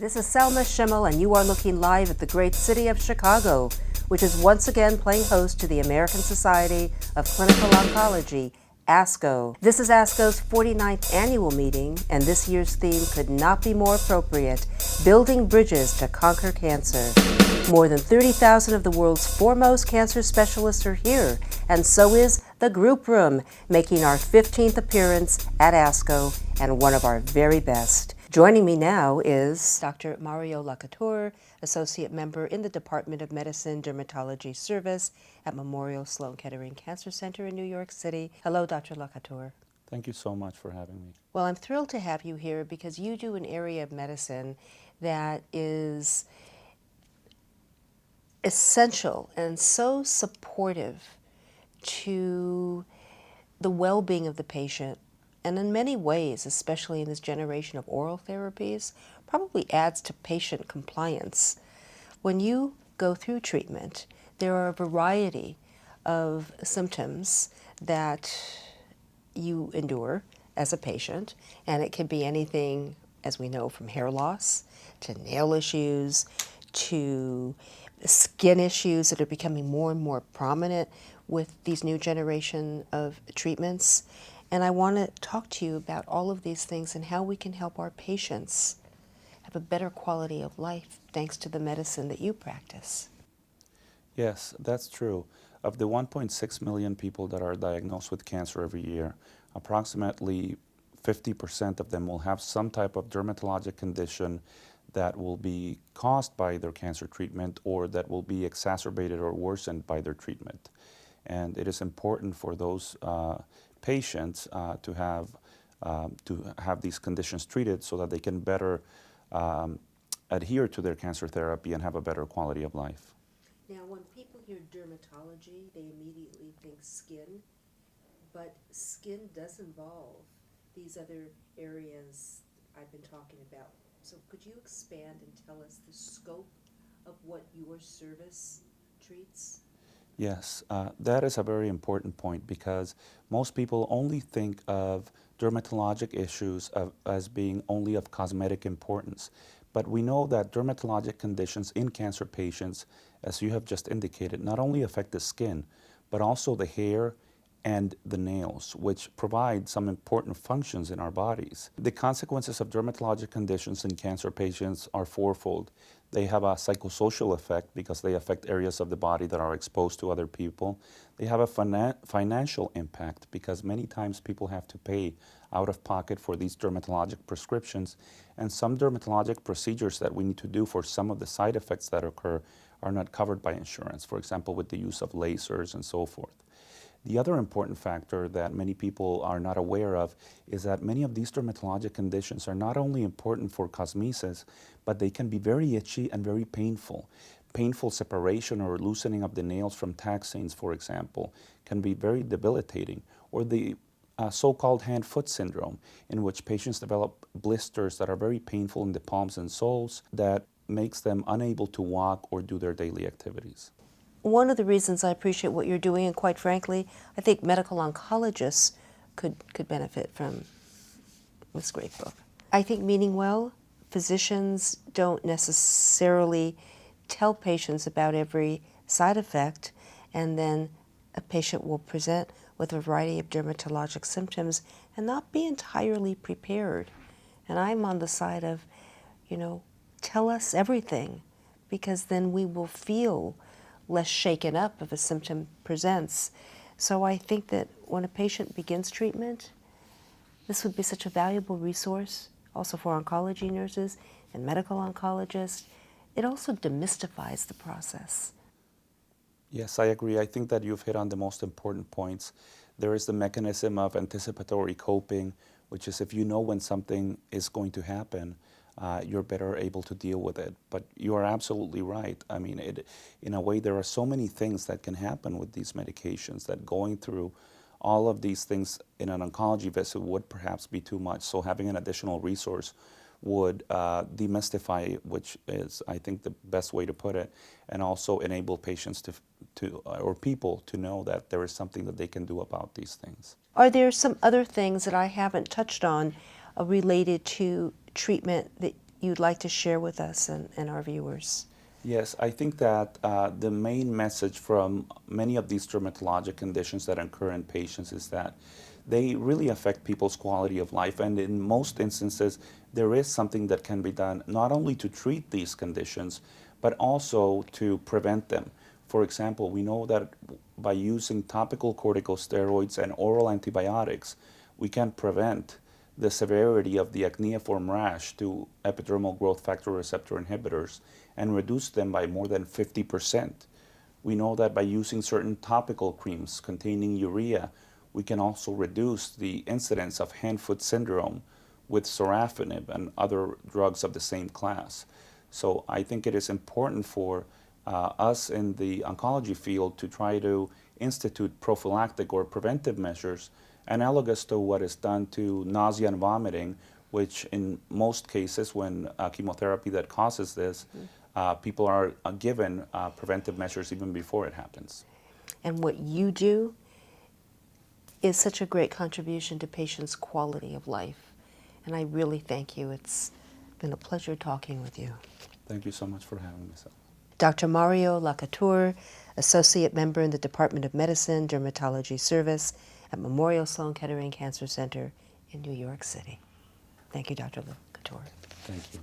This is Selma Schimmel, and you are looking live at the great city of Chicago, which is once again playing host to the American Society of Clinical Oncology, ASCO. This is ASCO's 49th annual meeting, and this year's theme could not be more appropriate: Building Bridges to Conquer Cancer. More than 30,000 of the world's foremost cancer specialists are here, and so is the Group Room, making our 15th appearance at ASCO and one of our very best. Joining me now is Dr. Mario Lacouture, Associate Member in the Department of Medicine Dermatology Service at Memorial Sloan-Kettering Cancer Center in New York City. Hello, Dr. Lacouture. Thank you so much for having me. Well, I'm thrilled to have you here because you do an area of medicine that is essential and so supportive to the well-being of the patient, and in many ways, especially in this generation of oral therapies, probably adds to patient compliance. When you go through treatment, there are a variety of symptoms that you endure as a patient, and it can be anything, as we know, from hair loss to nail issues to skin issues that are becoming more and more prominent with these new generation of treatments. And I want to talk to you about all of these things and how we can help our patients have a better quality of life thanks to the medicine that you practice. Yes, that's true. Of the 1.6 million people that are diagnosed with cancer every year, approximately 50% of them will have some type of dermatologic condition that will be caused by their cancer treatment or that will be exacerbated or worsened by their treatment. And it is important for those patients to have these conditions treated so that they can better adhere to their cancer therapy and have a better quality of life. Now, when people hear dermatology, they immediately think skin, but skin does involve these other areas I've been talking about. So could you expand and tell us the scope of what your service treats? Yes, that is a very important point because most people only think of dermatologic issues as being only of cosmetic importance. But we know that dermatologic conditions in cancer patients, as you have just indicated, not only affect the skin, but also the hair and the nails, which provide some important functions in our bodies. The consequences of dermatologic conditions in cancer patients are fourfold. They have a psychosocial effect because they affect areas of the body that are exposed to other people. They have a financial impact because many times people have to pay out of pocket for these dermatologic prescriptions, and some dermatologic procedures that we need to do for some of the side effects that occur are not covered by insurance, for example, with the use of lasers and so forth. The other important factor that many people are not aware of is that many of these dermatologic conditions are not only important for cosmesis, but they can be very itchy and very painful. Painful separation or loosening of the nails from taxanes, for example, can be very debilitating. Or the so-called hand-foot syndrome, in which patients develop blisters that are very painful in the palms and soles that makes them unable to walk or do their daily activities. One of the reasons I appreciate what you're doing, and quite frankly, I think medical oncologists could benefit from this great book. I think, meaning well, physicians don't necessarily tell patients about every side effect, and then a patient will present with a variety of dermatologic symptoms and not be entirely prepared. And I'm on the side of, tell us everything, because then we will feel less shaken up if a symptom presents. So I think that when a patient begins treatment, this would be such a valuable resource also for oncology nurses and medical oncologists. It also demystifies the process. Yes, I agree. I think that you've hit on the most important points. There is the mechanism of anticipatory coping, which is if you know when something is going to happen, you're better able to deal with it. But you are absolutely right. I mean, in a way, there are so many things that can happen with these medications that going through all of these things in an oncology visit would perhaps be too much. So having an additional resource would demystify, which is, I think, the best way to put it, and also enable patients or people to know that there is something that they can do about these things. Are there some other things that I haven't touched on related to treatment that you'd like to share with us and our viewers? Yes, I think that the main message from many of these dermatologic conditions that occur in patients is that they really affect people's quality of life. And in most instances, there is something that can be done not only to treat these conditions, but also to prevent them. For example, we know that by using topical corticosteroids and oral antibiotics, we can prevent the severity of the acneiform rash to epidermal growth factor receptor inhibitors and reduce them by more than 50%. We know that by using certain topical creams containing urea, we can also reduce the incidence of hand-foot syndrome with sorafenib and other drugs of the same class. So I think it is important for us in the oncology field to try to institute prophylactic or preventive measures analogous to what is done to nausea and vomiting, which in most cases when chemotherapy that causes this, people are given preventive measures even before it happens. And what you do is such a great contribution to patients' quality of life. And I really thank you. It's been a pleasure talking with you. Thank you so much for having me, Selma. Dr. Mario Lacouture, Associate Member in the Department of Medicine, Dermatology Service at Memorial Sloan-Kettering Cancer Center in New York City. Thank you, Dr. Lacouture. Thank you.